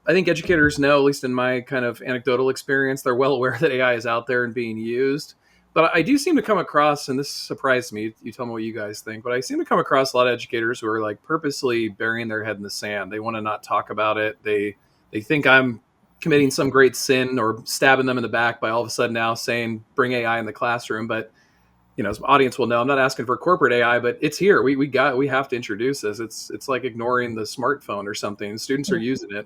I think educators know, at least in my kind of anecdotal experience, they're well aware that AI is out there and being used. But I do seem to come across, and this surprised me, you tell me what you guys think, but I seem to come across a lot of educators who are like purposely burying their head in the sand. They want to not talk about it. They think I'm committing some great sin or stabbing them in the back by all of a sudden now saying bring AI in the classroom. But as audience will know, I'm not asking for corporate AI, but it's here. We have to introduce this. It's like ignoring the smartphone or something. Students are using it.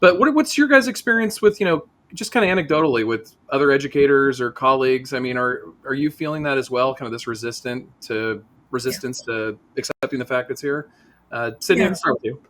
But what's your guys' experience with, just kind of anecdotally with other educators or colleagues? I mean, are you feeling that as well? Kind of this resistance to accepting the fact it's here? Sydney, Yeah. let's start with you.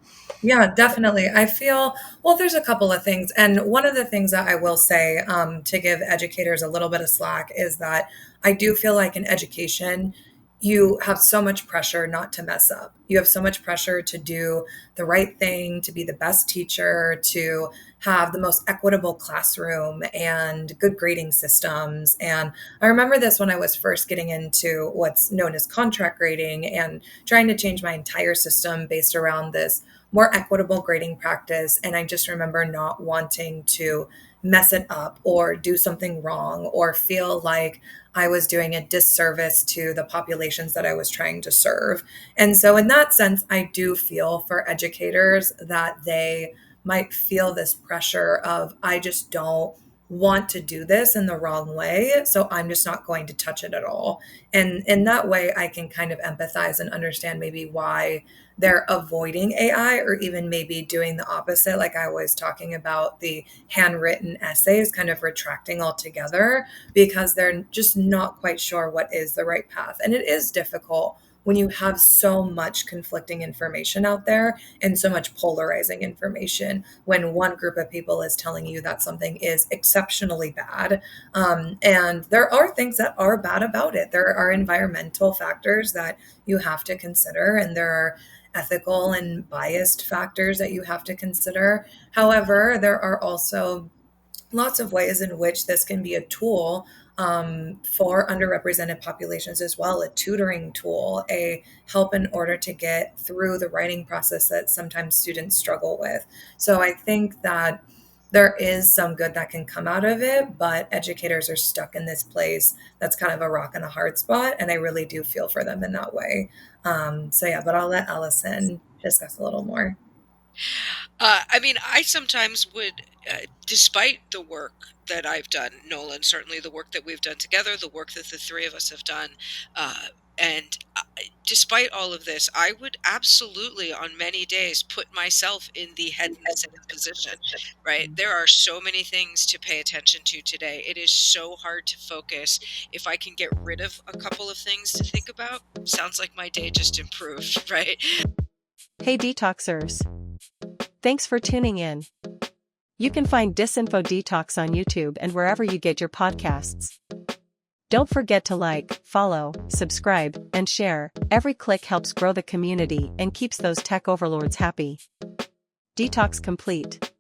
Yeah, definitely. I feel, well, there's a couple of things. And one of the things that I will say to give educators a little bit of slack is that I do feel like in education, you have so much pressure not to mess up. You have so much pressure to do the right thing, to be the best teacher, to have the most equitable classroom and good grading systems. And I remember this when I was first getting into what's known as contract grading and trying to change my entire system based around this more equitable grading practice. And I just remember not wanting to mess it up or do something wrong or feel like I was doing a disservice to the populations that I was trying to serve. And so, in that sense, I do feel for educators that they might feel this pressure of, I just don't want to do this in the wrong way. So I'm just not going to touch it at all. And in that way, I can kind of empathize and understand maybe why they're avoiding AI or even maybe doing the opposite. Like I was talking about the handwritten essays, kind of retracting altogether because they're just not quite sure what is the right path. And it is difficult when you have so much conflicting information out there and so much polarizing information when one group of people is telling you that something is exceptionally bad. And there are things that are bad about it. There are environmental factors that you have to consider, and there are ethical and biased factors that you have to consider. However, there are also lots of ways in which this can be a tool for underrepresented populations as well, a tutoring tool, a help in order to get through the writing process that sometimes students struggle with. So I think that there is some good that can come out of it, but educators are stuck in this place that's kind of a rock and a hard spot. And I really do feel for them in that way. So yeah, but I'll let Allison discuss a little more. I mean, I sometimes would, despite the work that I've done, Nolan, certainly the work that we've done together, the work that the three of us have done, and despite all of this, I would absolutely, on many days, put myself in the head in the same position, right? There are so many things to pay attention to today. It is so hard to focus. If I can get rid of a couple of things to think about, sounds like my day just improved, right? Hey detoxers! Thanks for tuning in. You can find Disinfo Detox on YouTube and wherever you get your podcasts. Don't forget to like, follow, subscribe, and share. Every click helps grow the community and keeps those tech overlords happy. Detox complete.